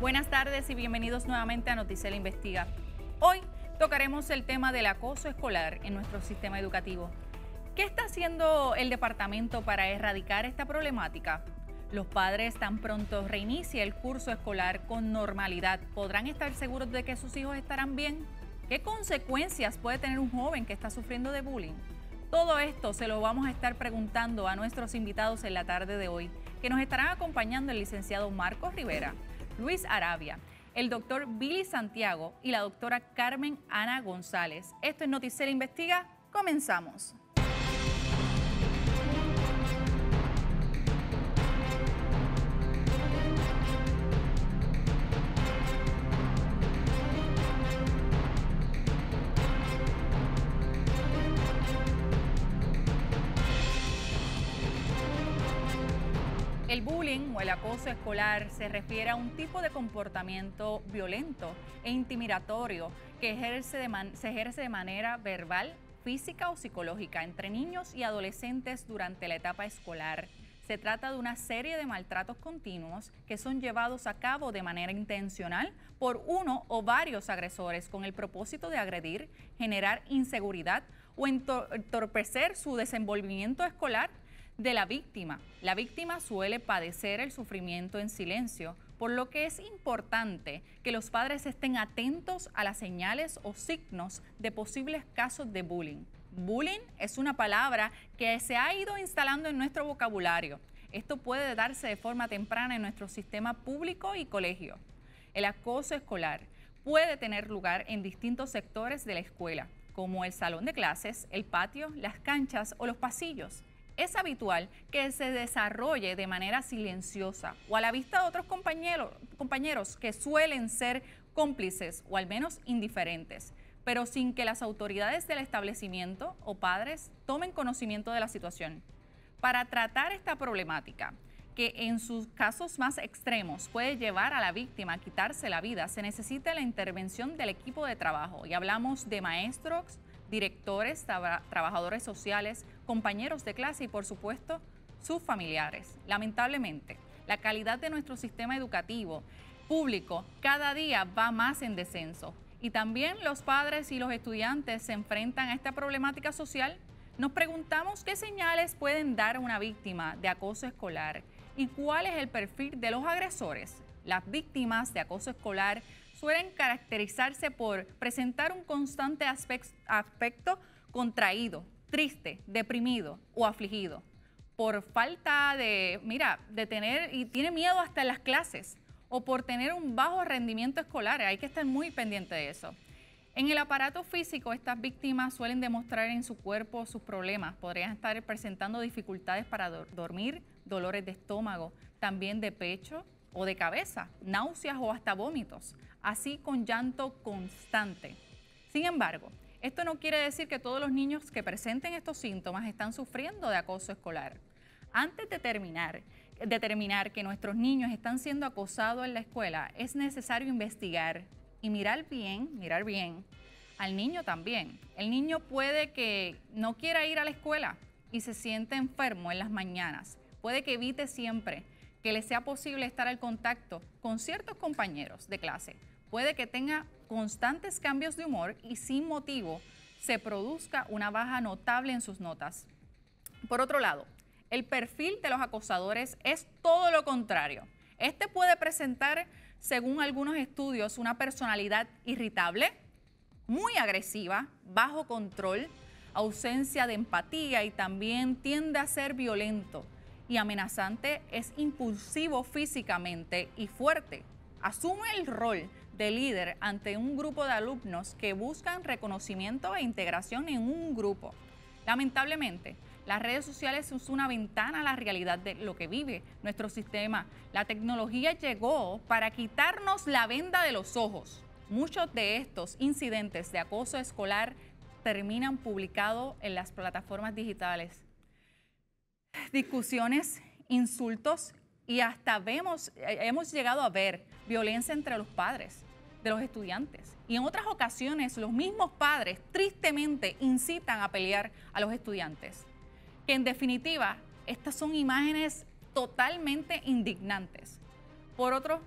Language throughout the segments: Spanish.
Buenas tardes y bienvenidos nuevamente a Noticel Investiga. Hoy tocaremos el tema del acoso escolar en nuestro sistema educativo. ¿Qué está haciendo el departamento para erradicar esta problemática? Los padres tan pronto reinicie el curso escolar con normalidad, ¿podrán estar seguros de que sus hijos estarán bien? ¿Qué consecuencias puede tener un joven que está sufriendo de bullying? Todo esto se lo vamos a estar preguntando a nuestros invitados en la tarde de hoy, que nos estarán acompañando el licenciado Marcos Rivera, Luis Aravia, el doctor Billy Santiago y la doctora Carmen Ana González. Esto es Noticel Investiga. Comenzamos. El bullying o el acoso escolar se refiere a un tipo de comportamiento violento e intimidatorio que se ejerce de manera verbal, física o psicológica entre niños y adolescentes durante la etapa escolar. Se trata de una serie de maltratos continuos que son llevados a cabo de manera intencional por uno o varios agresores con el propósito de agredir, generar inseguridad o entorpecer su desenvolvimiento escolar de la víctima. La víctima suele padecer el sufrimiento en silencio, por lo que es importante que los padres estén atentos a las señales o signos de posibles casos de bullying. Bullying es una palabra que se ha ido instalando en nuestro vocabulario. Esto puede darse de forma temprana en nuestro sistema público y colegio. El acoso escolar puede tener lugar en distintos sectores de la escuela, como el salón de clases, el patio, las canchas o los pasillos. Es habitual que se desarrolle de manera silenciosa o a la vista de otros compañeros que suelen ser cómplices o al menos indiferentes, pero sin que las autoridades del establecimiento o padres tomen conocimiento de la situación. Para tratar esta problemática, que en sus casos más extremos puede llevar a la víctima a quitarse la vida, se necesita la intervención del equipo de trabajo. Y hablamos de maestros, directores, trabajadores sociales, compañeros de clase y, por supuesto, sus familiares. Lamentablemente, la calidad de nuestro sistema educativo público cada día va más en descenso y también los padres y los estudiantes se enfrentan a esta problemática social. Nos preguntamos qué señales pueden dar a una víctima de acoso escolar y cuál es el perfil de los agresores. Las víctimas de acoso escolar suelen caracterizarse por presentar un constante aspecto contraído, triste, deprimido o afligido, por falta de tener, y tiene miedo hasta en las clases, o por tener un bajo rendimiento escolar. Hay que estar muy pendiente de eso. En el aparato físico, estas víctimas suelen demostrar en su cuerpo sus problemas. Podrían estar presentando dificultades para dormir, dolores de estómago, también de pecho o de cabeza, náuseas o hasta vómitos, así con llanto constante. Sin embargo, esto no quiere decir que todos los niños que presenten estos síntomas están sufriendo de acoso escolar. Antes de determinar que nuestros niños están siendo acosados en la escuela, es necesario investigar y mirar bien al niño también. El niño puede que no quiera ir a la escuela y se siente enfermo en las mañanas. Puede que evite siempre que le sea posible estar al contacto con ciertos compañeros de clase. Puede que tenga constantes cambios de humor y sin motivo se produzca una baja notable en sus notas. Por otro lado, el perfil de los acosadores es todo lo contrario. Este puede presentar, según algunos estudios, una personalidad irritable, muy agresiva, bajo control, ausencia de empatía y también tiende a ser violento y amenazante. Es impulsivo físicamente y fuerte. Asume el rol de líder ante un grupo de alumnos que buscan reconocimiento e integración en un grupo. Lamentablemente, las redes sociales son una ventana a la realidad de lo que vive nuestro sistema. La tecnología llegó para quitarnos la venda de los ojos. Muchos de estos incidentes de acoso escolar terminan publicados en las plataformas digitales. Discusiones, insultos y hasta hemos llegado a ver violencia entre los padres de los estudiantes. Y en otras ocasiones los mismos padres tristemente incitan a pelear a los estudiantes. Que en definitiva, estas son imágenes totalmente indignantes. Por otro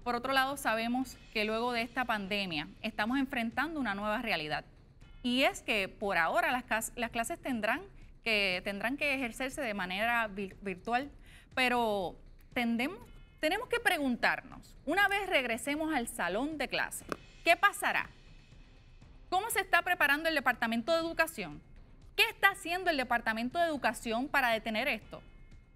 Por otro lado, sabemos que luego de esta pandemia estamos enfrentando una nueva realidad. Y es que por ahora las clases tendrán que ejercerse de manera virtual, pero tenemos que preguntarnos, una vez regresemos al salón de clase, ¿qué pasará? ¿Cómo se está preparando el Departamento de Educación? ¿Qué está haciendo el Departamento de Educación para detener esto?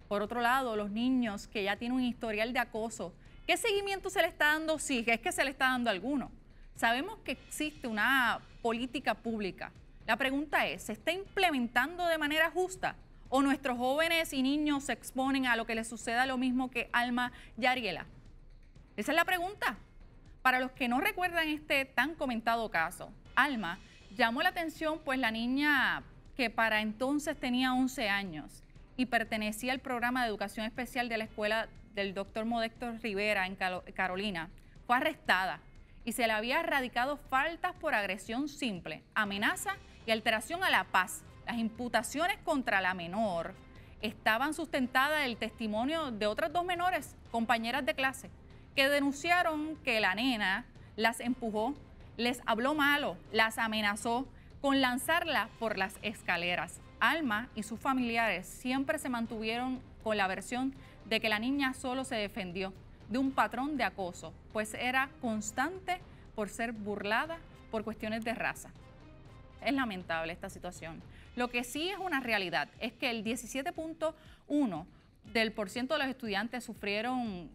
Por otro lado, los niños que ya tienen un historial de acoso, ¿qué seguimiento se le está dando? Si es que se le está dando alguno. Sabemos que existe una política pública. La pregunta es, ¿se está implementando de manera justa? ¿O nuestros jóvenes y niños se exponen a lo que les suceda lo mismo que Alma y Ariela? Esa es la pregunta. Para los que no recuerdan este tan comentado caso, Alma llamó la atención pues la niña que para entonces tenía 11 años y pertenecía al programa de educación especial de la escuela del doctor Modesto Rivera en Carolina, fue arrestada y se le había radicado faltas por agresión simple, amenaza y alteración a la paz. Las imputaciones contra la menor estaban sustentadas en el testimonio de otras dos menores, compañeras de clase, que denunciaron que la nena las empujó, les habló malo, las amenazó con lanzarla por las escaleras. Alma y sus familiares siempre se mantuvieron con la versión de que la niña solo se defendió de un patrón de acoso, pues era constante por ser burlada por cuestiones de raza. Es lamentable esta situación. Lo que sí es una realidad es que el 17.1% de los estudiantes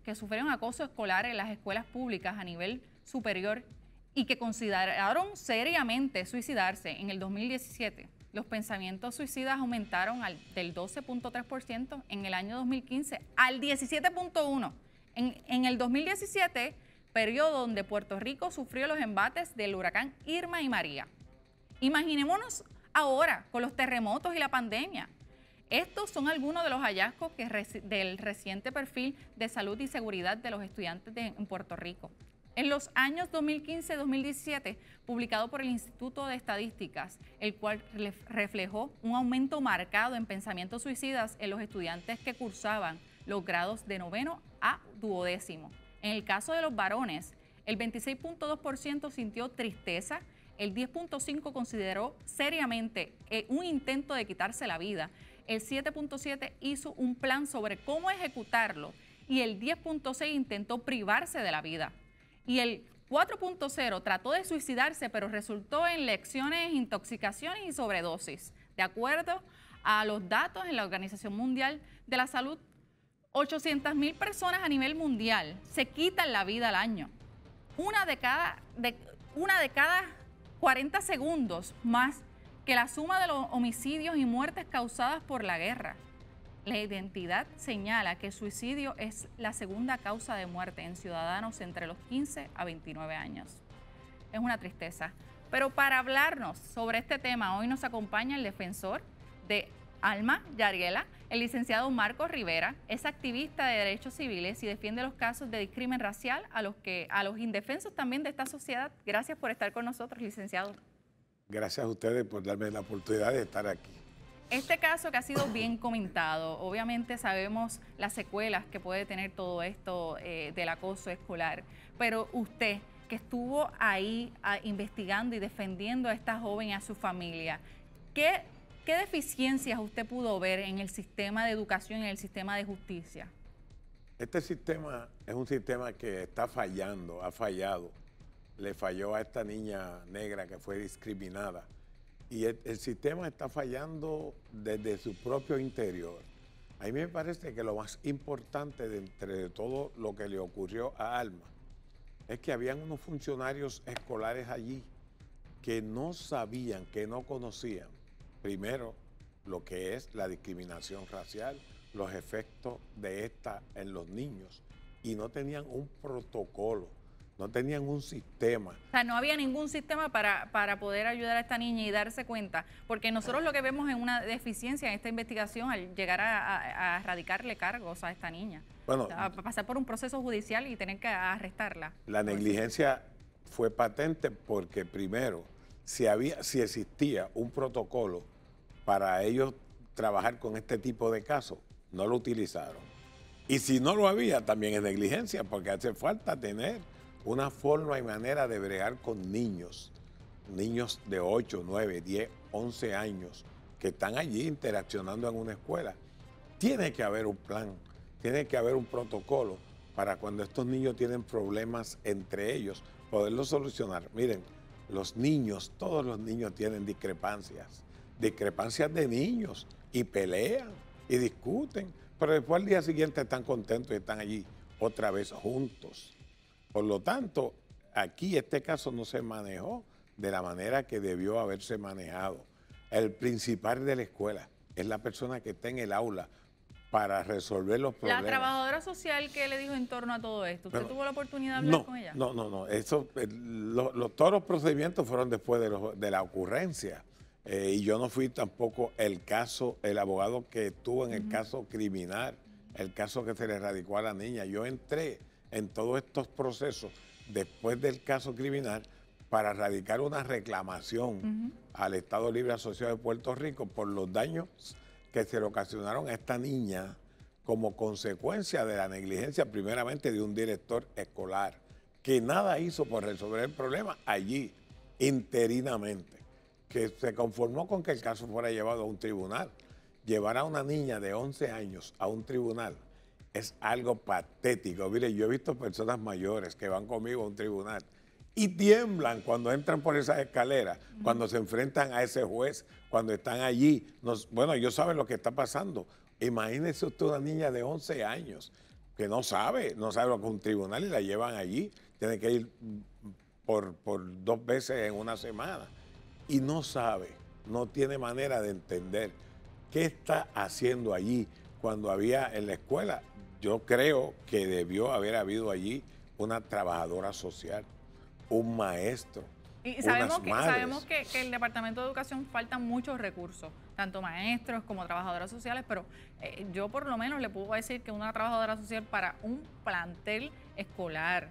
que sufrieron acoso escolar en las escuelas públicas a nivel superior y que consideraron seriamente suicidarse en el 2017. Los pensamientos suicidas aumentaron del 12.3% en el año 2015 al 17.1%. En el 2017, periodo donde Puerto Rico sufrió los embates del huracán Irma y María. Imaginémonos ahora con los terremotos y la pandemia. Estos son algunos de los hallazgos del reciente perfil de salud y seguridad de los estudiantes en Puerto Rico. En los años 2015-2017, publicado por el Instituto de Estadísticas, el cual reflejó un aumento marcado en pensamientos suicidas en los estudiantes que cursaban los grados de 9º a 12º. En el caso de los varones, el 26.2% sintió tristeza, el 10.5% consideró seriamente un intento de quitarse la vida, el 7.7% hizo un plan sobre cómo ejecutarlo y el 10.6% intentó privarse de la vida. Y el 4.0 trató de suicidarse, pero resultó en lesiones, intoxicaciones y sobredosis. De acuerdo a los datos en la Organización Mundial de la Salud, 800,000 personas a nivel mundial se quitan la vida al año. Una de cada 40 segundos más que la suma de los homicidios y muertes causadas por la guerra. La identidad señala que el suicidio es la segunda causa de muerte en ciudadanos entre los 15 a 29 años. Es una tristeza. Pero para hablarnos sobre este tema, hoy nos acompaña el defensor de Alma y Ariela, el licenciado Marcos Rivera. Es activista de derechos civiles y defiende los casos de discrimen racial a los indefensos también de esta sociedad. Gracias por estar con nosotros, licenciado. Gracias a ustedes por darme la oportunidad de estar aquí. Este caso que ha sido bien comentado, obviamente sabemos las secuelas que puede tener todo esto del acoso escolar, pero usted que estuvo ahí investigando y defendiendo a esta joven y a su familia, ¿qué deficiencias usted pudo ver en el sistema de educación y en el sistema de justicia? Este sistema es un sistema que está fallando, ha fallado. Le falló a esta niña negra que fue discriminada. Y el sistema está fallando desde su propio interior. A mí me parece que lo más importante de entre todo lo que le ocurrió a Alma es que habían unos funcionarios escolares allí que no sabían, que no conocían, primero, lo que es la discriminación racial, los efectos de esta en los niños, y no tenían un protocolo. No tenían un sistema. O sea, no había ningún sistema para poder ayudar a esta niña y darse cuenta, porque nosotros lo que vemos es una deficiencia en esta investigación al llegar a radicarle cargos a esta niña. Bueno, o sea, a pasar por un proceso judicial y tener que arrestarla. La negligencia fue patente porque primero, si existía un protocolo para ellos trabajar con este tipo de casos, no lo utilizaron. Y si no lo había, también es negligencia, porque hace falta tener una forma y manera de bregar con niños de 8, 9, 10, 11 años que están allí interaccionando en una escuela. Tiene que haber un plan, tiene que haber un protocolo para cuando estos niños tienen problemas entre ellos, poderlos solucionar. Miren, los niños, todos los niños tienen discrepancias de niños, y pelean y discuten, pero después al día siguiente están contentos y están allí otra vez juntos. Por lo tanto, aquí este caso no se manejó de la manera que debió haberse manejado. El principal de la escuela es la persona que está en el aula para resolver los problemas. La trabajadora social, ¿qué le dijo en torno a todo esto? ¿Usted tuvo la oportunidad de hablar con ella? No. Eso, todos los procedimientos fueron después de la ocurrencia. Y yo no fui tampoco el abogado que estuvo en el caso criminal, el caso que se le radicó a la niña. Yo entré en todos estos procesos después del caso criminal para radicar una reclamación al Estado Libre Asociado de Puerto Rico por los daños que se le ocasionaron a esta niña como consecuencia de la negligencia primeramente de un director escolar que nada hizo por resolver el problema allí interinamente, que se conformó con que el caso fuera llevado a un tribunal. Llevar a una niña de 11 años a un tribunal es algo patético. Mire, yo he visto personas mayores que van conmigo a un tribunal y tiemblan cuando entran por esas escaleras, cuando se enfrentan a ese juez, cuando están allí. Bueno, ellos saben lo que está pasando. Imagínese usted una niña de 11 años que no sabe lo que es un tribunal y la llevan allí. Tiene que ir por 2 veces en una semana. Y no sabe, no tiene manera de entender qué está haciendo allí cuando había en la escuela. Yo creo que debió haber habido allí una trabajadora social, un maestro, y sabemos que el Departamento de Educación faltan muchos recursos, tanto maestros como trabajadoras sociales, pero yo por lo menos le puedo decir que una trabajadora social para un plantel escolar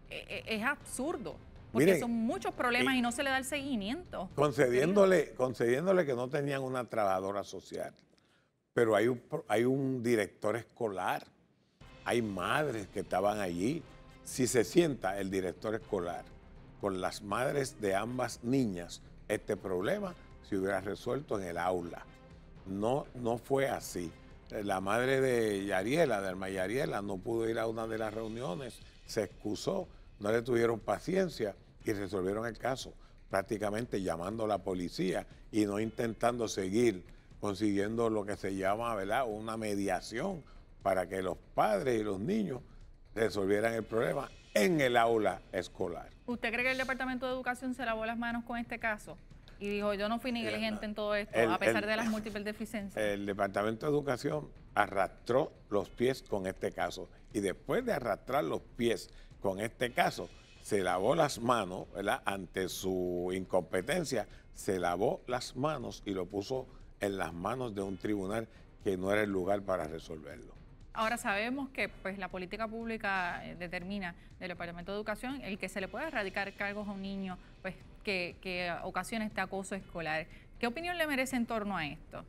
es absurdo. Porque miren, son muchos problemas y no se le da el seguimiento. Concediéndole que no tenían una trabajadora social, pero hay un director escolar, hay madres que estaban allí. Si se sienta el director escolar con las madres de ambas niñas, este problema se hubiera resuelto en el aula. No fue así. La madre de Yariela, de Alma Yariela, no pudo ir a una de las reuniones, se excusó, no le tuvieron paciencia y resolvieron el caso prácticamente llamando a la policía y no intentando seguir consiguiendo lo que se llama, ¿verdad?, una mediación para que los padres y los niños resolvieran el problema en el aula escolar. ¿Usted cree que el Departamento de Educación se lavó las manos con este caso y dijo, yo no fui negligente en todo esto, a pesar de las múltiples deficiencias? El Departamento de Educación arrastró los pies con este caso y después de arrastrar los pies con este caso, se lavó las manos, ¿verdad?, ante su incompetencia, se lavó las manos y lo puso en las manos de un tribunal que no era el lugar para resolverlo. Ahora sabemos que pues, la política pública determina del Departamento de Educación el que se le pueda erradicar cargos a un niño pues, que ocasiona este acoso escolar. ¿Qué opinión le merece en torno a esto?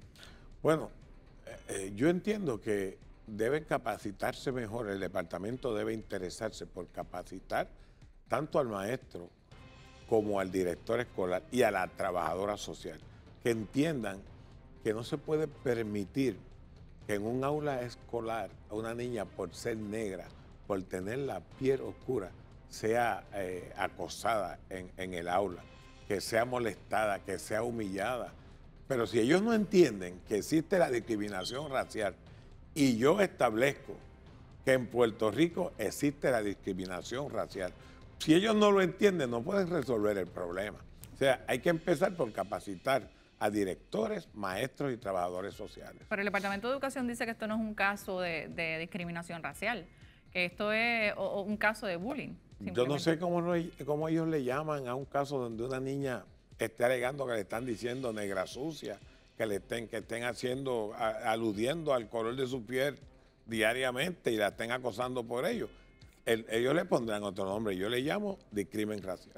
Bueno, yo entiendo que debe capacitarse mejor, el departamento debe interesarse por capacitar tanto al maestro como al director escolar y a la trabajadora social, que entiendan que no se puede permitir que en un aula escolar a una niña por ser negra, por tener la piel oscura, sea acosada en el aula, que sea molestada, que sea humillada. Pero si ellos no entienden que existe la discriminación racial y yo establezco que en Puerto Rico existe la discriminación racial, si ellos no lo entienden, no pueden resolver el problema. O sea, hay que empezar por capacitar a directores, maestros y trabajadores sociales. Pero el Departamento de Educación dice que esto no es un caso de discriminación racial, que esto es un caso de bullying. Yo no sé cómo ellos le llaman a un caso donde una niña esté alegando que le están diciendo negra sucia, que estén haciendo, aludiendo al color de su piel diariamente y la estén acosando por ello. Ellos le pondrán otro nombre, yo le llamo discrimen racial.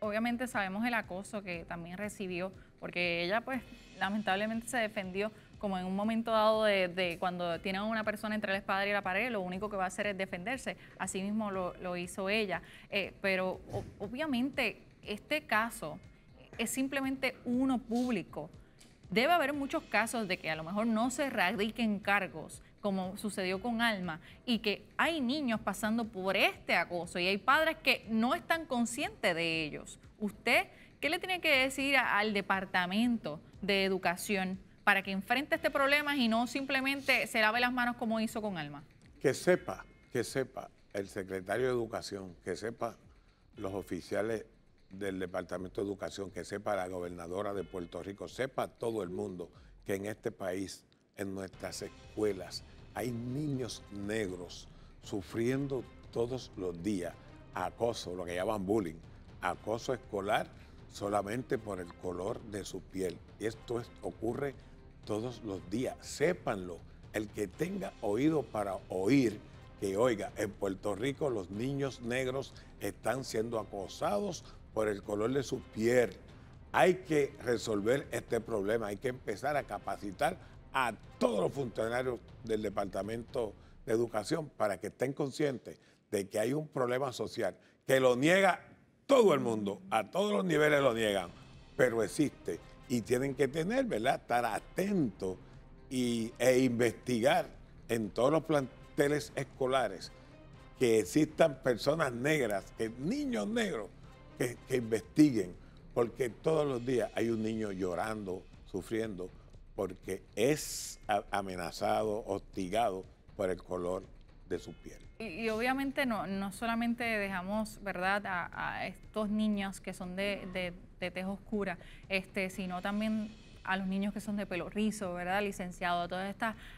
Obviamente sabemos el acoso que también recibió, porque ella pues lamentablemente se defendió como en un momento dado de cuando tienen a una persona entre la espada y la pared, lo único que va a hacer es defenderse. Así mismo lo hizo ella. Pero obviamente este caso es simplemente uno público. Debe haber muchos casos de que a lo mejor no se radiquen cargos, como sucedió con Alma, y que hay niños pasando por este acoso y hay padres que no están conscientes de ellos. ¿Usted qué le tiene que decir al Departamento de Educación para que enfrente este problema y no simplemente se lave las manos como hizo con Alma? Que sepa el secretario de Educación, que sepa los oficiales del Departamento de Educación, que sepa la gobernadora de Puerto Rico, sepa todo el mundo que en este país, en nuestras escuelas, hay niños negros sufriendo todos los días acoso, lo que llaman bullying, acoso escolar solamente por el color de su piel. Y esto ocurre todos los días, sépanlo. El que tenga oído para oír, que oiga, en Puerto Rico los niños negros están siendo acosados por el color de su piel. Hay que resolver este problema, hay que empezar a capacitar a todos los funcionarios del Departamento de Educación para que estén conscientes de que hay un problema social que lo niega todo el mundo, a todos los niveles lo niegan, pero existe y tienen que tener, ¿verdad?, estar atentos e investigar en todos los planteles escolares que existan personas negras, que niños negros, que investiguen, porque todos los días hay un niño llorando, sufriendo, porque es amenazado, hostigado por el color de su piel. Y obviamente no solamente dejamos, ¿verdad?, a estos niños que son de tez oscura, sino también a los niños que son de pelo rizo, ¿verdad?, licenciado,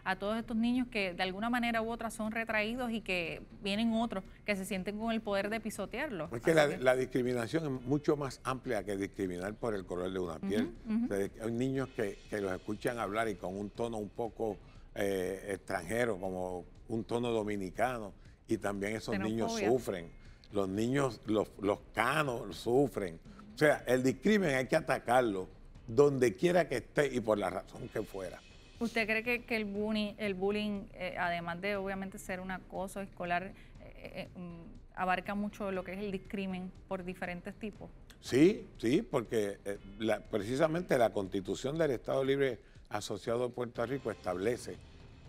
a todos estos niños que de alguna manera u otra son retraídos y que vienen otros que se sienten con el poder de pisotearlos. Es que la discriminación es mucho más amplia que discriminar por el color de una piel. O sea, hay niños que los escuchan hablar y con un tono un poco extranjero, como un tono dominicano, y también esos niños sufren. Los niños, los canos sufren. O sea, el discrimen hay que atacarlo donde quiera que esté y por la razón que fuera. ¿Usted cree que el bullying, además de obviamente ser un acoso escolar, abarca mucho lo que es el discrimen por diferentes tipos? Sí, porque precisamente la Constitución del Estado Libre Asociado de Puerto Rico establece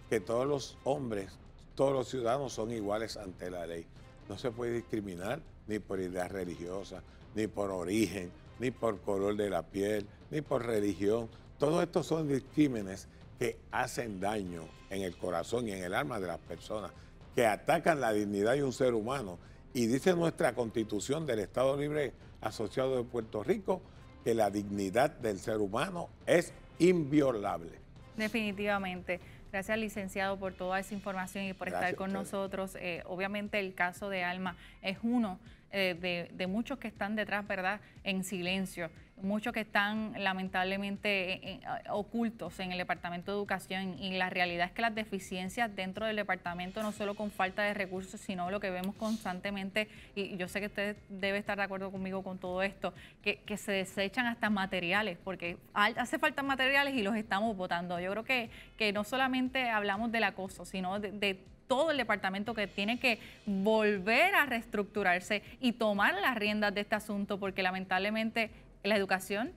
que todos los hombres, todos los ciudadanos son iguales ante la ley. No se puede discriminar ni por idea religiosa, ni por origen, ni por color de la piel, ni por religión. Todos estos son discrímenes que hacen daño en el corazón y en el alma de las personas, que atacan la dignidad de un ser humano. Y dice nuestra Constitución del Estado Libre Asociado de Puerto Rico que la dignidad del ser humano es inviolable. Definitivamente. Gracias, licenciado, por toda esa información y por estar con nosotros. Obviamente el caso de Alma es uno de muchos que están detrás, ¿verdad?, en silencio, muchos que están lamentablemente ocultos en el Departamento de Educación, y la realidad es que las deficiencias dentro del departamento, no solo con falta de recursos, sino lo que vemos constantemente, y yo sé que usted debe estar de acuerdo conmigo con todo esto, que se desechan hasta materiales, porque hace falta materiales y los estamos botando. Yo creo que no solamente hablamos del acoso, sino de todo el departamento, que tiene que volver a reestructurarse y tomar las riendas de este asunto, porque lamentablemente la educación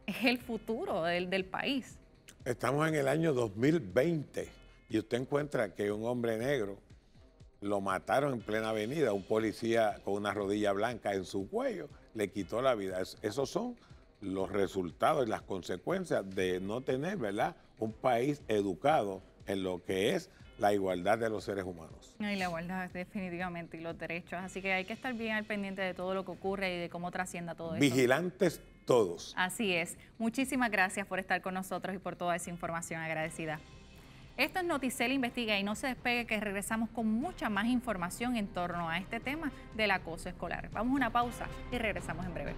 es el futuro del país. Estamos en el año 2020 y usted encuentra que un hombre negro lo mataron en plena avenida, un policía con una rodilla blanca en su cuello le quitó la vida. Esos son los resultados y las consecuencias de no tener, ¿verdad?, un país educado en lo que es la igualdad de los seres humanos. Y la igualdad, definitivamente, y los derechos. Así que hay que estar bien al pendiente de todo lo que ocurre y de cómo trascienda todo esto. Vigilantes todos. Así es. Muchísimas gracias por estar con nosotros y por toda esa información, agradecida. Esto es Noticel Investiga, y no se despegue, que regresamos con mucha más información en torno a este tema del acoso escolar. Vamos a una pausa y regresamos en breve.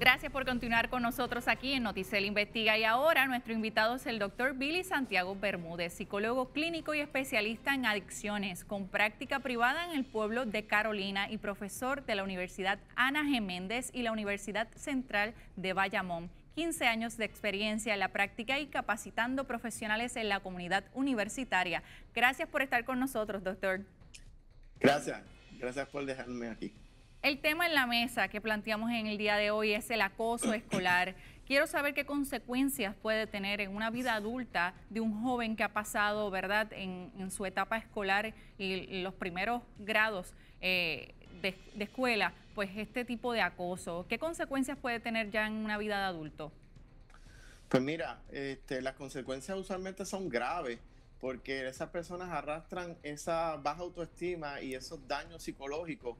Gracias por continuar con nosotros aquí en Noticel Investiga. Y ahora nuestro invitado es el doctor Billy Santiago Bermúdez, psicólogo clínico y especialista en adicciones, con práctica privada en el pueblo de Carolina y profesor de la Universidad Ana G. Méndez y la Universidad Central de Bayamón. 15 años de experiencia en la práctica y capacitando profesionales en la comunidad universitaria. Gracias por estar con nosotros, doctor. Gracias por dejarme aquí. El tema en la mesa que planteamos en el día de hoy es el acoso escolar. Quiero saber qué consecuencias puede tener en una vida adulta de un joven que ha pasado, ¿verdad?, en su etapa escolar y los primeros grados de escuela, pues este tipo de acoso. ¿Qué consecuencias puede tener ya en una vida de adulto? Pues mira, las consecuencias usualmente son graves porque esas personas arrastran esa baja autoestima y esos daños psicológicos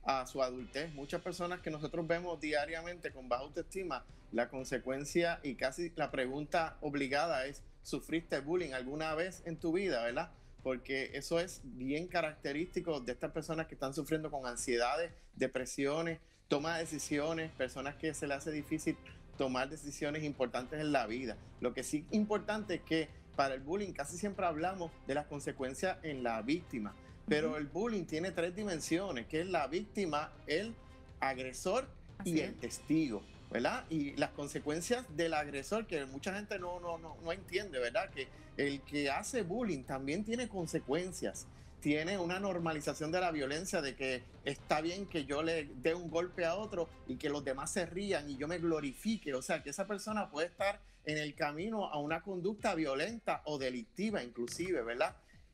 a su adultez. Muchas personas que nosotros vemos diariamente con baja autoestima, la consecuencia y casi la pregunta obligada es: ¿sufriste bullying alguna vez en tu vida, verdad? Porque eso es bien característico de estas personas que están sufriendo con ansiedades, depresiones, toma de decisiones, personas que se les hace difícil tomar decisiones importantes en la vida. Lo que sí es importante es que para el bullying casi siempre hablamos de las consecuencias en la víctima. Pero el bullying tiene 3 dimensiones, que es la víctima, el agresor y el testigo, ¿verdad? Y las consecuencias del agresor, que mucha gente no entiende, ¿verdad? Que el que hace bullying también tiene consecuencias. Tiene una normalización de la violencia, de que está bien que yo le dé un golpe a otro y que los demás se rían y yo me glorifique. O sea, que esa persona puede estar en el camino a una conducta violenta o delictiva inclusive, ¿verdad?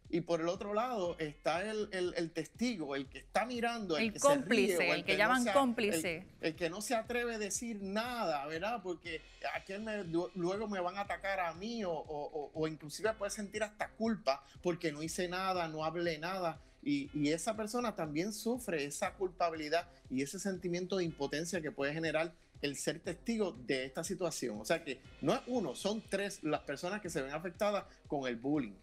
Y por el otro lado está el testigo, el que está mirando, el que cómplice, se ríe, el que llaman cómplice. El que no se atreve a decir nada, ¿verdad? Porque luego me van a atacar a mí o inclusive puede sentir hasta culpa porque no hice nada, no hablé nada. Y esa persona también sufre esa culpabilidad y ese sentimiento de impotencia que puede generar el ser testigo de esta situación. O sea que no es uno, son 3 las personas que se ven afectadas con el bullying.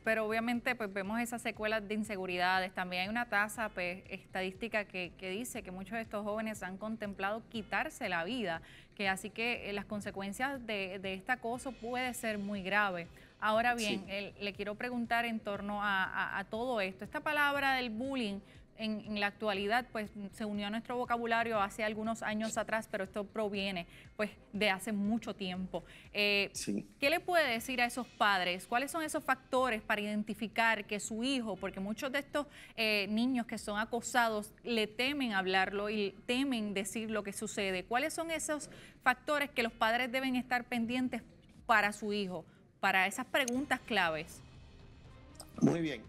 Pero obviamente pues vemos esas secuelas de inseguridades. También hay una tasa pues, estadística que dice que muchos de estos jóvenes han contemplado quitarse la vida, que así que las consecuencias de este acoso puede ser muy grave. Ahora bien, sí, le quiero preguntar en torno a todo esto. Esta palabra del bullying en la actualidad pues se unió a nuestro vocabulario hace algunos años atrás, pero esto proviene pues de hace mucho tiempo. Sí. ¿Qué le puede decir a esos padres? ¿Cuáles son esos factores para identificar que su hijo, porque muchos de estos niños que son acosados le temen hablarlo y temen decir lo que sucede? ¿Cuáles son esos factores que los padres deben estar pendientes para su hijo, para esas preguntas claves? Muy bien.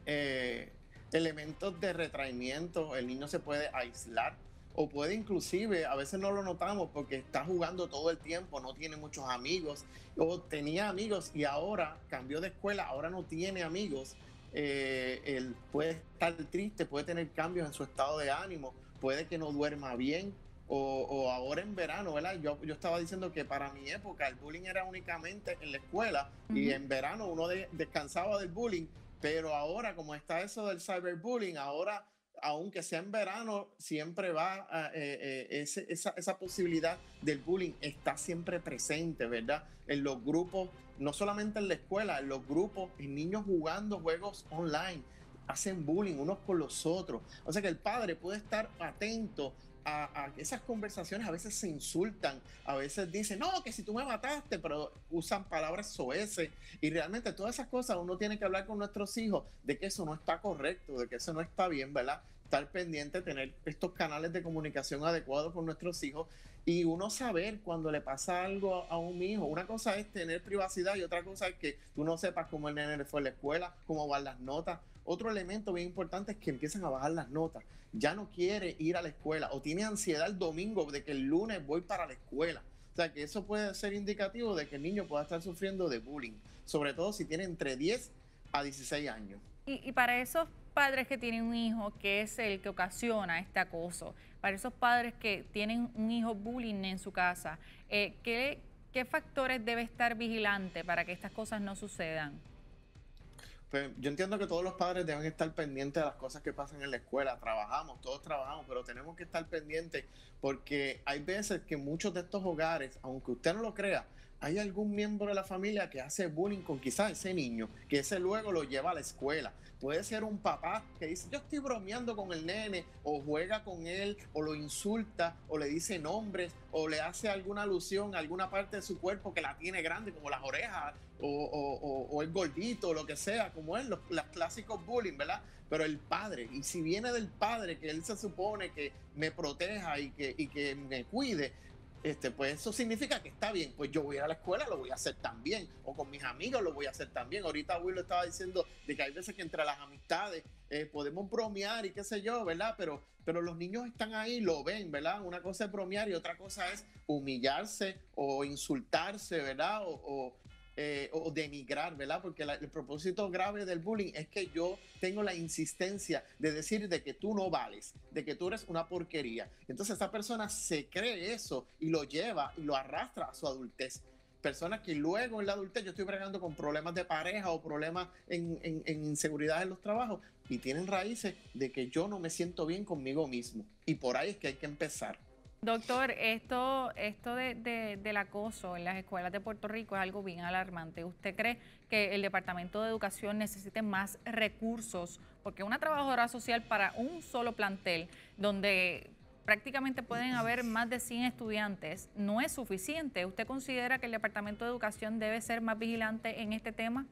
Elementos de retraimiento, el niño se puede aislar o puede inclusive, a veces no lo notamos porque está jugando todo el tiempo, no tiene muchos amigos o tenía amigos y ahora cambió de escuela, ahora no tiene amigos. Él puede estar triste, puede tener cambios en su estado de ánimo, puede que no duerma bien o ahora en verano, ¿verdad? Yo estaba diciendo que para mi época el bullying era únicamente en la escuela y en verano uno descansaba del bullying. Pero ahora, como está eso del cyberbullying, ahora, aunque sea en verano, siempre va esa posibilidad del bullying está siempre presente, ¿verdad? En los grupos, no solamente en la escuela, en los grupos, en niños jugando juegos online, hacen bullying unos con los otros. O sea que el padre puede estar atento a esas conversaciones. A veces se insultan, a veces dicen, no, que si tú me mataste, pero usan palabras soeces, y realmente todas esas cosas uno tiene que hablar con nuestros hijos de que eso no está correcto, de que eso no está bien, ¿verdad? Estar pendiente, tener estos canales de comunicación adecuados con nuestros hijos y uno saber cuando le pasa algo a un hijo. Una cosa es tener privacidad y otra cosa es que tú no sepas cómo el nene fue a la escuela, cómo van las notas. Otro elemento bien importante es que empiezan a bajar las notas. Ya no quiere ir a la escuela o tiene ansiedad el domingo de que el lunes voy para la escuela. O sea que eso puede ser indicativo de que el niño pueda estar sufriendo de bullying, sobre todo si tiene entre 10 a 16 años. Y para esos padres que tienen un hijo que es el que ocasiona este acoso, para esos padres que tienen un hijo bullying en su casa, ¿qué factores debe estar vigilante para que estas cosas no sucedan? Pues yo entiendo que todos los padres deben estar pendientes de las cosas que pasan en la escuela. Trabajamos, todos trabajamos, pero tenemos que estar pendientes porque hay veces que muchos de estos hogares, aunque usted no lo crea, hay algún miembro de la familia que hace bullying con quizás ese niño, que ese luego lo lleva a la escuela. Puede ser un papá que dice, yo estoy bromeando con el nene, o juega con él, o lo insulta, o le dice nombres, o le hace alguna alusión a alguna parte de su cuerpo que la tiene grande, como las orejas, o es gordito, o lo que sea, como es, los clásicos bullying, ¿verdad? Pero el padre, y si viene del padre, que él se supone que me proteja y que me cuide, pues eso significa que está bien, pues yo voy a la escuela, lo voy a hacer también, o con mis amigos lo voy a hacer también. Ahorita Will lo estaba diciendo de que hay veces que entre las amistades podemos bromear y qué sé yo, ¿verdad? Pero los niños están ahí, lo ven, ¿verdad? Una cosa es bromear y otra cosa es humillarse o insultarse, ¿verdad? O denigrar, ¿verdad? Porque el propósito grave del bullying es que yo tengo la insistencia de decir de que tú no vales, de que tú eres una porquería. Entonces esa persona se cree eso y lo lleva y lo arrastra a su adultez. Personas que luego en la adultez yo estoy bregando con problemas de pareja o problemas en inseguridad en los trabajos y tienen raíces de que yo no me siento bien conmigo mismo. Y por ahí es que hay que empezar. Doctor, esto del acoso en las escuelas de Puerto Rico es algo bien alarmante. ¿Usted cree que el Departamento de Educación necesite más recursos? Porque una trabajadora social para un solo plantel, donde prácticamente pueden haber más de 100 estudiantes, no es suficiente. ¿Usted considera que el Departamento de Educación debe ser más vigilante en este tema?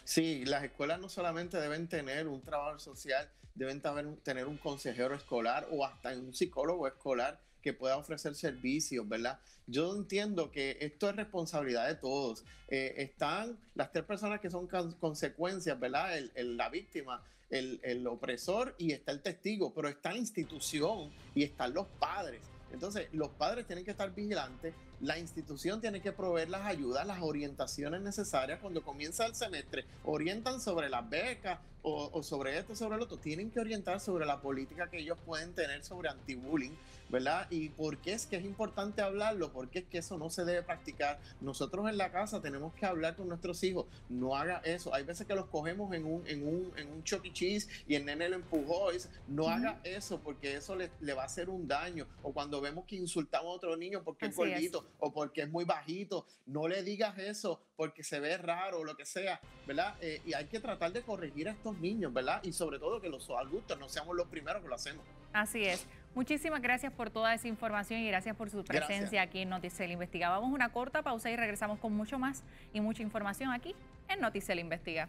Sí, las escuelas no solamente deben tener un trabajador social, deben tener un consejero escolar o hasta un psicólogo escolar que pueda ofrecer servicios, ¿verdad? Yo entiendo que esto es responsabilidad de todos. Están las tres personas que son consecuencias, ¿verdad? La víctima, el opresor y está el testigo, pero está la institución y están los padres. Entonces, los padres tienen que estar vigilantes, la institución tiene que proveer las ayudas, las orientaciones necesarias. Cuando comienza el semestre, orientan sobre las becas o sobre esto, sobre lo otro. Tienen que orientar sobre la política que ellos pueden tener sobre anti-bullying, ¿verdad? Y por qué es que es importante hablarlo, porque es que eso no se debe practicar. Nosotros en la casa tenemos que hablar con nuestros hijos, no haga eso. Hay veces que los cogemos en un Chuck E. Cheese y el nene lo empujó, y dice, no haga eso porque eso le va a hacer un daño. O cuando vemos que insultamos a otro niño porque es gordito o porque es muy bajito, no le digas eso porque se ve raro o lo que sea, ¿verdad? Y hay que tratar de corregir a estos niños, ¿verdad? Y sobre todo que los adultos no seamos los primeros que lo hacemos. Así es. Muchísimas gracias por toda esa información y gracias por su presencia aquí en Noticel Investiga. Vamos a una corta pausa y regresamos con mucho más y mucha información aquí en Noticel Investiga.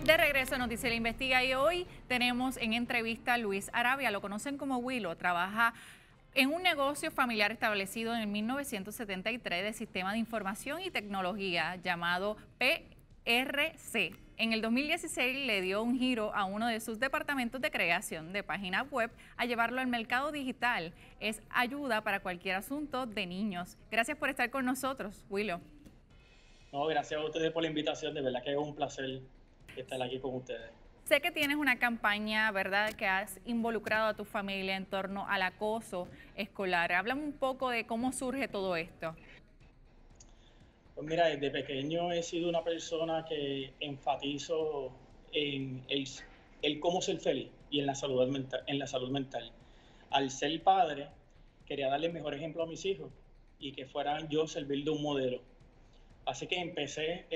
De regreso a Noticel Investiga y hoy tenemos en entrevista a Luis Aravia, lo conocen como Willow, trabaja en un negocio familiar establecido en el 1973 de Sistema de Información y Tecnología llamado PRC. En el 2016 le dio un giro a uno de sus departamentos de creación de páginas web a llevarlo al mercado digital. Es ayuda para cualquier asunto de niños. Gracias por estar con nosotros, Willow. No, gracias a ustedes por la invitación, de verdad que es un placer estar aquí con ustedes. Sé que tienes una campaña, ¿verdad?, que has involucrado a tu familia en torno al acoso escolar. Háblame un poco de cómo surge todo esto. Pues mira, desde pequeño he sido una persona que enfatizo en el cómo ser feliz y en la salud mental. Al ser padre, quería darle el mejor ejemplo a mis hijos y que fueran yo servir de un modelo. Así que empecé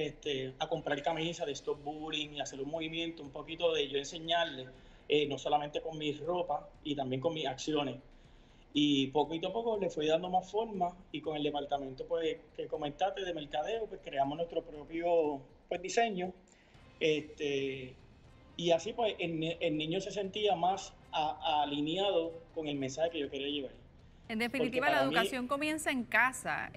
a comprar camisas de Stop Bullying y hacer un movimiento, un poquito de yo enseñarles, no solamente con mi ropa y también con mis acciones. Y poquito a poco le fui dando más forma y con el departamento pues, que comentaste de mercadeo, pues creamos nuestro propio pues, diseño. Y así pues el niño se sentía más alineado con el mensaje que yo quería llevar. En definitiva, la educación comienza en casa,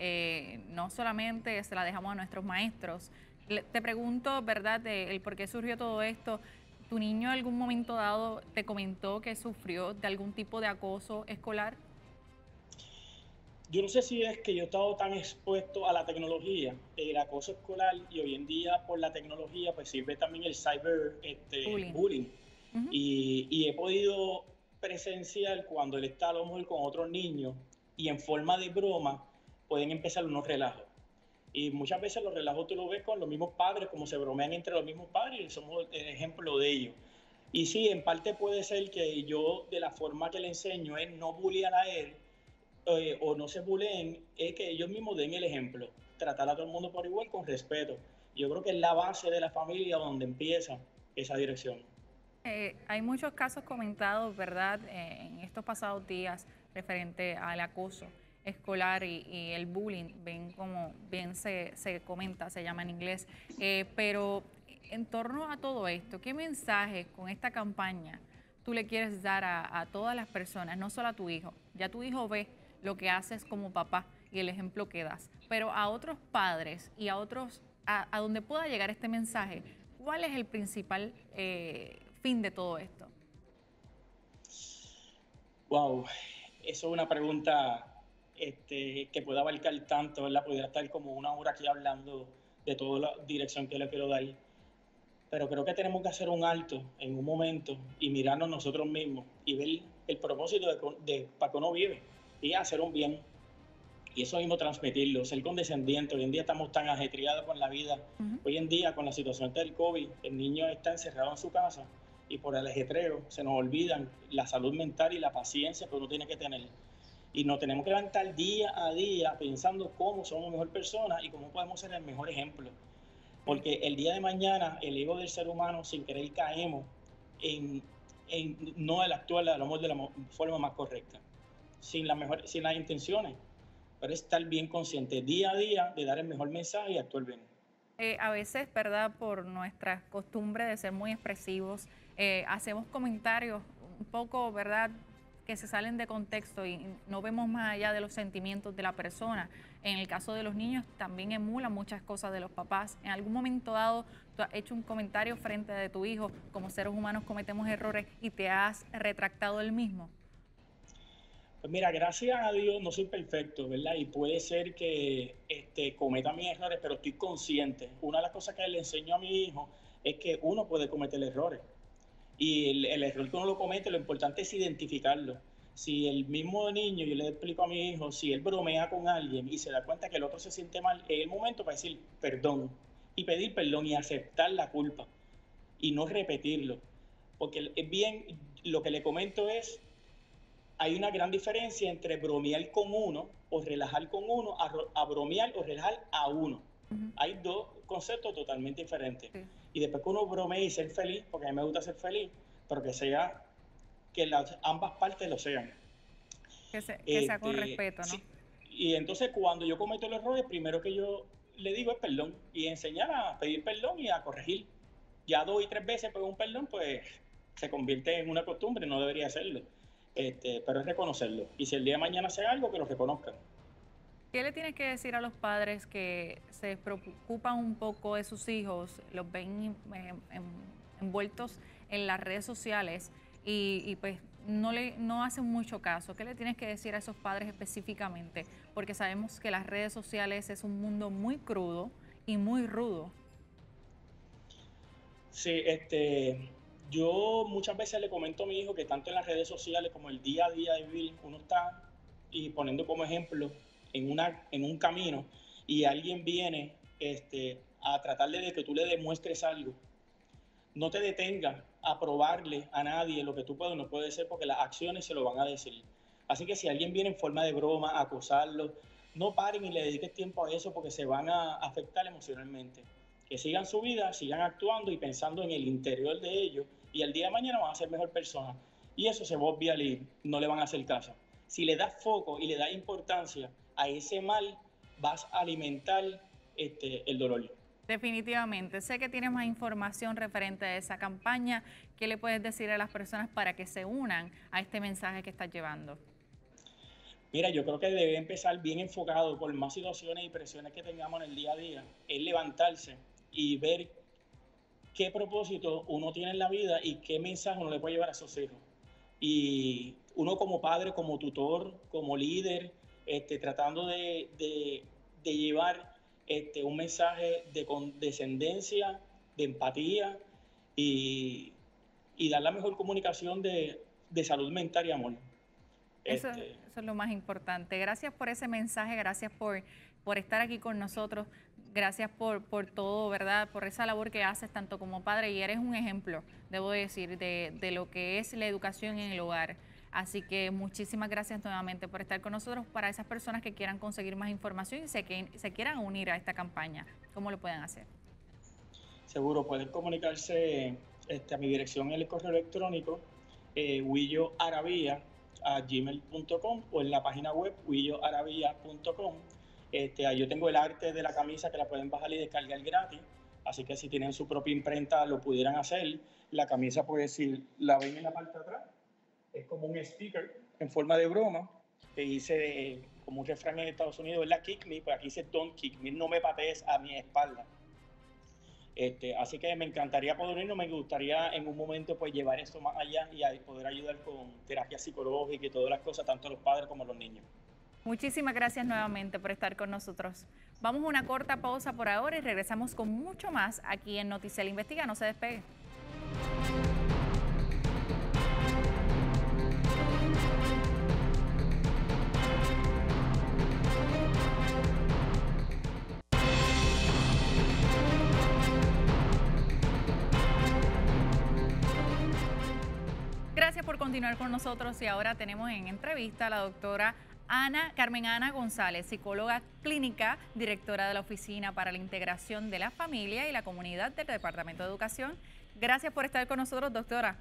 no solamente se la dejamos a nuestros maestros. Te pregunto, ¿verdad?, el por qué surgió todo esto. ¿Tu niño en algún momento dado te comentó que sufrió de algún tipo de acoso escolar? Yo no sé si es que yo he estado tan expuesto a la tecnología, el acoso escolar, y hoy en día por la tecnología pues sirve también el cyber Bullying. bullying. Ujú. Y he podido presenciar cuando él está a lo mejor con otros niños y en forma de broma pueden empezar unos relajos. Y muchas veces los relajos tú los ves con los mismos padres, como se bromean entre los mismos padres, y somos el ejemplo de ello. Y sí, en parte puede ser que yo, de la forma que le enseño, es no bullear a él, o no se buleen, es que ellos mismos den el ejemplo. Tratar a todo el mundo por igual, con respeto. Yo creo que es la base de la familia donde empieza esa dirección. Hay muchos casos comentados, ¿verdad?, en estos pasados días referente al acoso escolar y el bullying, ven como bien se comenta, se llama en inglés. Pero en torno a todo esto, ¿qué mensaje con esta campaña tú le quieres dar a todas las personas, no solo a tu hijo? Ya tu hijo ve lo que haces como papá y el ejemplo que das, pero a otros padres y a otros, a donde pueda llegar este mensaje, ¿cuál es el principal fin de todo esto? Wow, eso es una pregunta que puede abarcar tanto, ¿verdad? Pudiera estar como una hora aquí hablando de toda la dirección que le quiero dar. Pero creo que tenemos que hacer un alto en un momento y mirarnos nosotros mismos y ver el propósito de para que uno vive y hacer un bien. Y eso mismo transmitirlo, ser condescendiente. Hoy en día estamos tan ajetreados con la vida. Ujú. Hoy en día, con la situación del COVID, el niño está encerrado en su casa y por el ajetreo se nos olvidan la salud mental y la paciencia que uno tiene que tener. Y nos tenemos que levantar día a día pensando cómo somos mejor personas y cómo podemos ser el mejor ejemplo. Sí. Porque el día de mañana, el ego del ser humano, sin querer, caemos en, no el actuar a lo mejor de la forma más correcta, sin las intenciones, pero estar bien consciente día a día de dar el mejor mensaje y actuar bien. A veces, ¿verdad? Por nuestra costumbre de ser muy expresivos, hacemos comentarios un poco, ¿verdad?, que se salen de contexto y no vemos más allá de los sentimientos de la persona. En el caso de los niños, también emulan muchas cosas de los papás. En algún momento dado, tú has hecho un comentario frente de tu hijo, como seres humanos cometemos errores y te has retractado el mismo. Pues mira, gracias a Dios no soy perfecto, ¿verdad? Y puede ser que cometa mis errores, pero estoy consciente. Una de las cosas que le enseño a mi hijo es que uno puede cometer errores. Y el error que uno lo comete, lo importante es identificarlo. Si el mismo niño, yo le explico a mi hijo, si él bromea con alguien y se da cuenta que el otro se siente mal, es el momento para decir perdón y pedir perdón y aceptar la culpa y no repetirlo. Porque es bien, lo que le comento es, hay una gran diferencia entre bromear con uno o relajar con uno a bromear o relajar a uno. Ujú. Hay dos conceptos totalmente diferentes. Sí. Y después que uno bromea y ser feliz, porque a mí me gusta ser feliz, pero que ambas partes lo sean. Que sea con respeto, ¿no? Sí. Y entonces cuando yo cometo el error, el primero que yo le digo es perdón y enseñar a pedir perdón y a corregir. Ya 2 y 3 veces pedir un perdón, pues se convierte en una costumbre, no debería hacerlo. Pero es reconocerlo. Y si el día de mañana hace algo, que lo reconozcan. ¿Qué le tienes que decir a los padres que se preocupan un poco de sus hijos, los ven envueltos en las redes sociales y pues no hacen mucho caso? ¿Qué le tienes que decir a esos padres específicamente? Porque sabemos que las redes sociales es un mundo muy crudo y muy rudo. Sí, yo muchas veces le comento a mi hijo que tanto en las redes sociales como el día a día de vivir, uno está y poniendo como ejemplo en un camino y alguien viene a tratarle de que tú le demuestres algo. No te detengas a probarle a nadie lo que tú puedes o no puedes ser porque las acciones se lo van a decir. Así que si alguien viene en forma de broma a acosarlo, no paren y le dediques tiempo a eso porque se van a afectar emocionalmente. Que sigan su vida, sigan actuando y pensando en el interior de ellos y el día de mañana van a ser mejor personas. Y eso se va a obviar y no le van a hacer caso. Si le das foco y le das importancia a ese mal, vas a alimentar el dolor. Definitivamente. Sé que tienes más información referente a esa campaña. ¿Qué le puedes decir a las personas para que se unan a este mensaje que estás llevando? Mira, yo creo que debe empezar bien enfocado por más situaciones y presiones que tengamos en el día a día, es levantarse y ver qué propósito uno tiene en la vida y qué mensaje uno le puede llevar a sus hijos. Y uno como padre, como tutor, como líder, tratando de llevar un mensaje de condescendencia, de empatía y dar la mejor comunicación de salud mental y amor. Eso es lo más importante. Gracias por ese mensaje, gracias por estar aquí con nosotros, gracias por todo, ¿verdad? Por esa labor que haces tanto como padre, y eres un ejemplo, debo decir, de lo que es la educación en el hogar. Así que muchísimas gracias nuevamente por estar con nosotros. Para esas personas que quieran conseguir más información y se quieran unir a esta campaña, ¿cómo lo pueden hacer? Seguro, pueden comunicarse a mi dirección en el correo electrónico willoarabia@gmail.com o en la página web willoarabia.com. Yo tengo el arte de la camisa que la pueden bajar y descargar gratis, así que si tienen su propia imprenta lo pudieran hacer. La camisa, pues si la ven en la parte de atrás, es como un sticker en forma de broma que dice, como un refrán en Estados Unidos, es la kick me, pues aquí dice don't kick me, no me patees a mi espalda. Así que me encantaría poder unirnos, me gustaría en un momento pues llevar esto más allá y poder ayudar con terapia psicológica y todas las cosas, tanto a los padres como a los niños. Muchísimas gracias nuevamente por estar con nosotros. Vamos a una corta pausa por ahora y regresamos con mucho más aquí en Noticel Investiga. No se despegue. Gracias por continuar con nosotros y ahora tenemos en entrevista a la doctora Carmen Ana González, psicóloga clínica, directora de la Oficina para la Integración de la Familia y la Comunidad del Departamento de Educación. Gracias por estar con nosotros, doctora.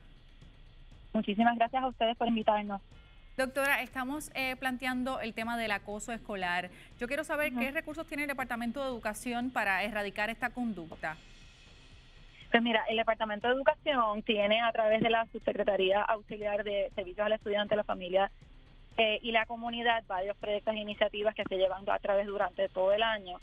Muchísimas gracias a ustedes por invitarnos. Doctora, estamos planteando el tema del acoso escolar. Yo quiero saber qué recursos tiene el Departamento de Educación para erradicar esta conducta. Pues mira, el Departamento de Educación tiene a través de la Subsecretaría Auxiliar de Servicios al Estudiante, la Familia y la Comunidad varios proyectos e iniciativas que se llevan a través durante todo el año.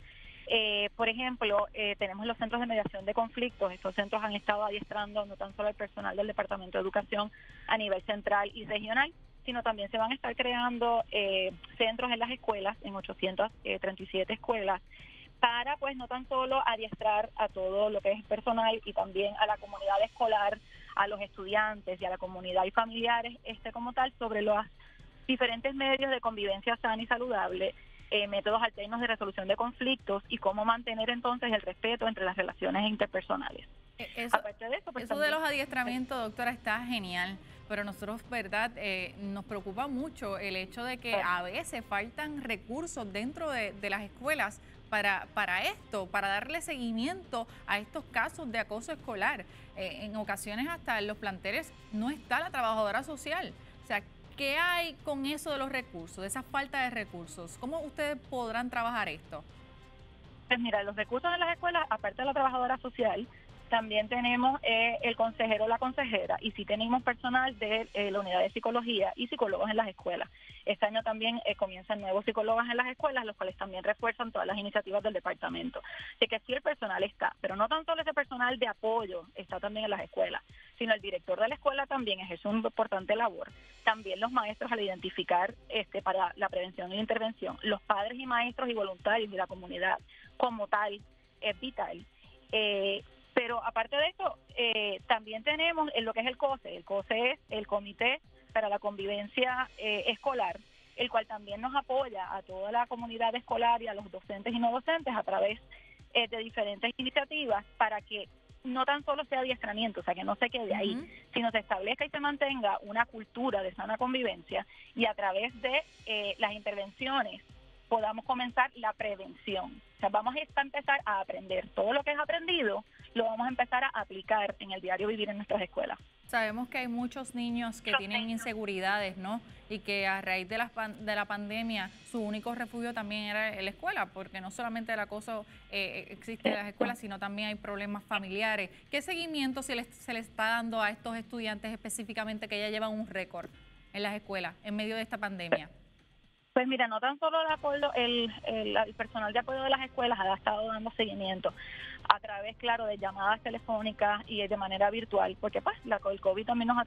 Por ejemplo, tenemos los centros de mediación de conflictos. Estos centros han estado adiestrando no tan solo al personal del Departamento de Educación a nivel central y regional, sino también se van a estar creando centros en las escuelas, en 837 escuelas, para pues no tan solo adiestrar a todo lo que es personal y también a la comunidad escolar, a los estudiantes y a la comunidad y familiares como tal sobre los diferentes medios de convivencia sana y saludable, métodos alternos de resolución de conflictos y cómo mantener entonces el respeto entre las relaciones interpersonales. Aparte de eso, pues, eso también, de los adiestramientos, doctora, está genial, pero nosotros, ¿verdad? Nos preocupa mucho el hecho de que a veces faltan recursos dentro de las escuelas para esto, para darle seguimiento a estos casos de acoso escolar. En ocasiones hasta en los planteles no está la trabajadora social. O sea, ¿qué hay con eso de los recursos, de esa falta de recursos? ¿Cómo ustedes podrán trabajar esto? Pues mira, los recursos en las escuelas, aparte de la trabajadora social, también tenemos el consejero o la consejera, y sí tenemos personal de la unidad de psicología y psicólogos en las escuelas. Este año también comienzan nuevos psicólogos en las escuelas, los cuales también refuerzan todas las iniciativas del departamento. Así que sí, el personal está, pero no tan solo ese personal de apoyo está también en las escuelas, sino el director de la escuela también ejerce una importante labor. También los maestros al identificar para la prevención y la intervención, los padres y maestros y voluntarios de la comunidad como tal es vital. Pero aparte de eso, también tenemos lo que es el COSE. El COSE es el Comité para la Convivencia Escolar, el cual también nos apoya a toda la comunidad escolar y a los docentes y no docentes a través de diferentes iniciativas para que no tan solo sea adiestramiento, o sea, que no se quede ahí, sino se establezca y se mantenga una cultura de sana convivencia y a través de las intervenciones podamos comenzar la prevención. O sea, vamos a empezar a aprender todo lo que es aprendido, lo vamos a empezar a aplicar en el diario vivir en nuestras escuelas. Sabemos que hay muchos niños que tienen inseguridades, ¿no? Y que a raíz de la pandemia su único refugio también era la escuela, porque no solamente el acoso existe en las escuelas, sino también hay problemas familiares. ¿Qué seguimiento se le está dando a estos estudiantes específicamente que ya llevan un récord en las escuelas en medio de esta pandemia? Pues mira, no tan solo el personal de apoyo de las escuelas ha estado dando seguimiento a través, claro, de llamadas telefónicas y de manera virtual, porque pues el COVID también nos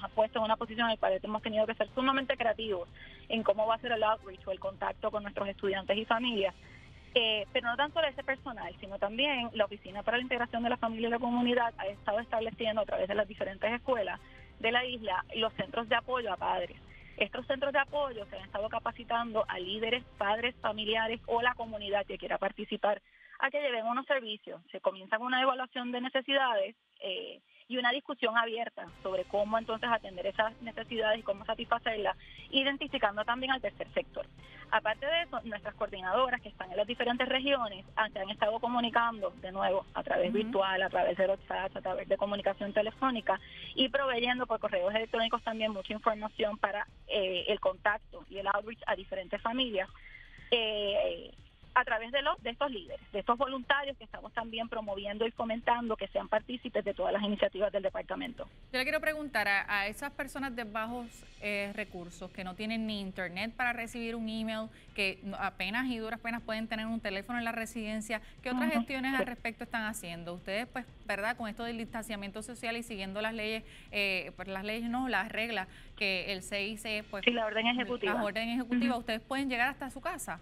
ha puesto en una posición en la cual hemos tenido que ser sumamente creativos en cómo va a ser el outreach o el contacto con nuestros estudiantes y familias. Pero no tan solo ese personal, sino también la Oficina para la Integración de la Familia y la Comunidad ha estado estableciendo a través de las diferentes escuelas de la isla los centros de apoyo a padres. Estos centros de apoyo se han estado capacitando a líderes, padres, familiares o la comunidad que quiera participar a que lleven unos servicios. Se comienza con una evaluación de necesidades y una discusión abierta sobre cómo entonces atender esas necesidades y cómo satisfacerlas, identificando también al tercer sector. Aparte de eso, nuestras coordinadoras que están en las diferentes regiones se han estado comunicando de nuevo a través virtual, a través de los chats, a través de comunicación telefónica y proveyendo por correos electrónicos también mucha información para el contacto y el outreach a diferentes familias. A través de estos líderes, de estos voluntarios que estamos también promoviendo y fomentando que sean partícipes de todas las iniciativas del departamento. Yo le quiero preguntar a esas personas de bajos recursos que no tienen ni internet para recibir un email, que apenas y duras penas pueden tener un teléfono en la residencia, ¿qué otras gestiones al respecto están haciendo? Ustedes, pues, ¿verdad? Con esto del distanciamiento social y siguiendo las leyes, las reglas que el CIC, pues... Sí, la orden ejecutiva. La orden ejecutiva, ¿ustedes pueden llegar hasta su casa?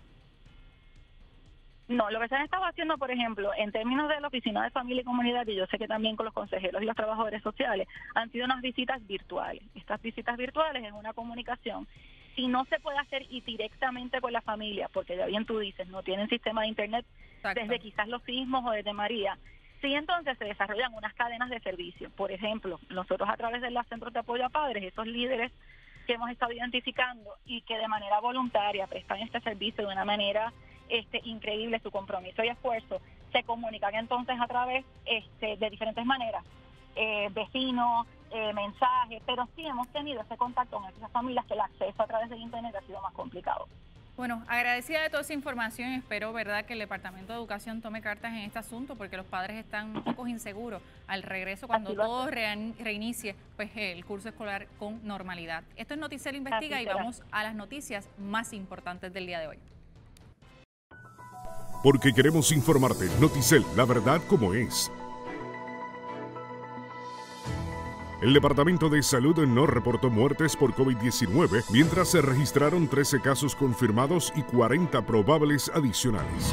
No, lo que se han estado haciendo, por ejemplo, en términos de la Oficina de Familia y Comunidad, y yo sé que también con los consejeros y los trabajadores sociales, han sido unas visitas virtuales. Estas visitas virtuales es una comunicación. Si no se puede hacer y directamente con la familia, porque ya bien tú dices, no tienen sistema de internet, exacto, desde quizás Los Sismos o desde María, sí, entonces se desarrollan unas cadenas de servicio. Por ejemplo, nosotros a través de los centros de apoyo a padres, esos líderes que hemos estado identificando y que de manera voluntaria prestan este servicio de una manera increíble, su compromiso y esfuerzo, se comunican entonces a través de diferentes maneras, vecinos, mensajes, pero sí hemos tenido ese contacto con esas familias que el acceso a través de internet ha sido más complicado. Bueno, agradecida de toda esa información, espero, ¿verdad?, que el Departamento de Educación tome cartas en este asunto, porque los padres están un poco inseguros al regreso cuando todo reinicie pues el curso escolar con normalidad. Esto es Noticel Investiga y vamos a las noticias más importantes del día de hoy. Porque queremos informarte, Noticel, la verdad como es. El Departamento de Salud no reportó muertes por COVID-19, mientras se registraron 13 casos confirmados y 40 probables adicionales.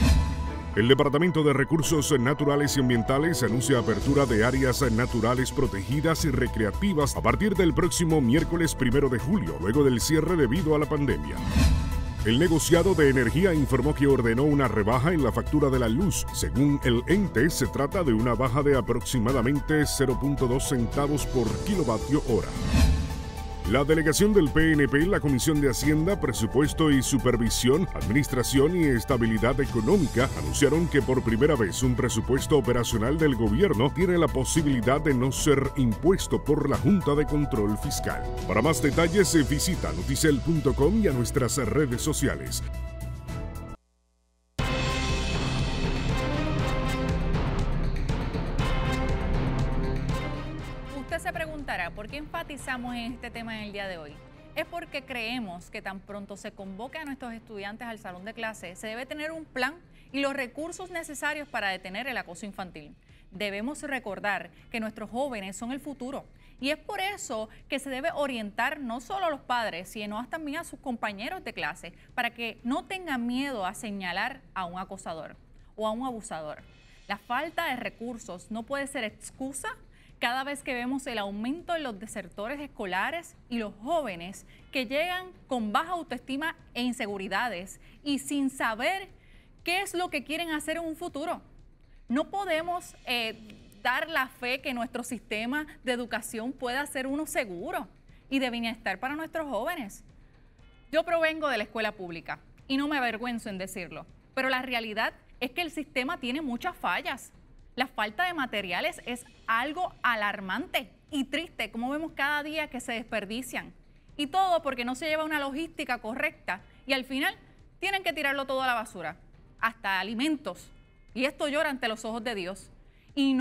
El Departamento de Recursos Naturales y Ambientales anuncia apertura de áreas naturales protegidas y recreativas a partir del próximo miércoles 1 de julio, luego del cierre debido a la pandemia. El negociado de energía informó que ordenó una rebaja en la factura de la luz. Según el ente, se trata de una baja de aproximadamente 0.2 centavos por kilovatio hora. La delegación del PNP, la Comisión de Hacienda, Presupuesto y Supervisión, Administración y Estabilidad Económica anunciaron que por primera vez un presupuesto operacional del gobierno tiene la posibilidad de no ser impuesto por la Junta de Control Fiscal. Para más detalles, visita noticel.com y a nuestras redes sociales. Se preguntará por qué enfatizamos en este tema en el día de hoy. Es porque creemos que tan pronto se convoque a nuestros estudiantes al salón de clase, se debe tener un plan y los recursos necesarios para detener el acoso infantil. Debemos recordar que nuestros jóvenes son el futuro y es por eso que se debe orientar no solo a los padres, sino también a sus compañeros de clase, para que no tengan miedo a señalar a un acosador o a un abusador. La falta de recursos no puede ser excusa cada vez que vemos el aumento en los desertores escolares y los jóvenes que llegan con baja autoestima e inseguridades y sin saber qué es lo que quieren hacer en un futuro. No podemos dar la fe que nuestro sistema de educación pueda ser uno seguro y de bienestar para nuestros jóvenes. Yo provengo de la escuela pública y no me avergüenzo en decirlo, pero la realidad es que el sistema tiene muchas fallas. La falta de materiales es algo alarmante y triste, como vemos cada día que se desperdician. Y todo porque no se lleva una logística correcta y al final tienen que tirarlo todo a la basura, hasta alimentos. Y esto llora ante los ojos de Dios. Y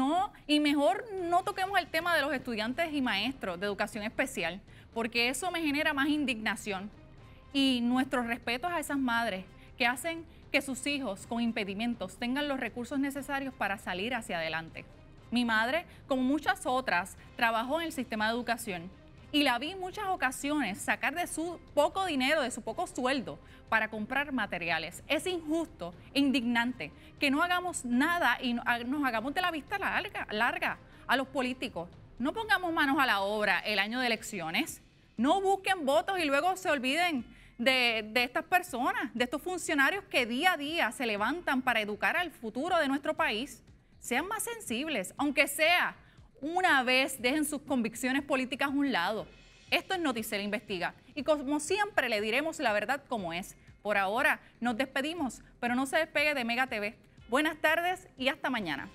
mejor no toquemos el tema de los estudiantes y maestros de educación especial, porque eso me genera más indignación. Y nuestros respetos a esas madres que hacen que sus hijos con impedimentos tengan los recursos necesarios para salir hacia adelante. Mi madre, como muchas otras, trabajó en el sistema de educación y la vi en muchas ocasiones sacar de su poco dinero, de su poco sueldo, para comprar materiales. Es injusto e indignante que no hagamos nada y nos hagamos de la vista larga a los políticos. No pongamos manos a la obra el año de elecciones. No busquen votos y luego se olviden de estas personas, de estos funcionarios que día a día se levantan para educar al futuro de nuestro país. Sean más sensibles, aunque sea una vez, dejen sus convicciones políticas a un lado. Esto es Noticel Investiga y como siempre le diremos la verdad como es. Por ahora nos despedimos, pero no se despegue de Mega TV. Buenas tardes y hasta mañana.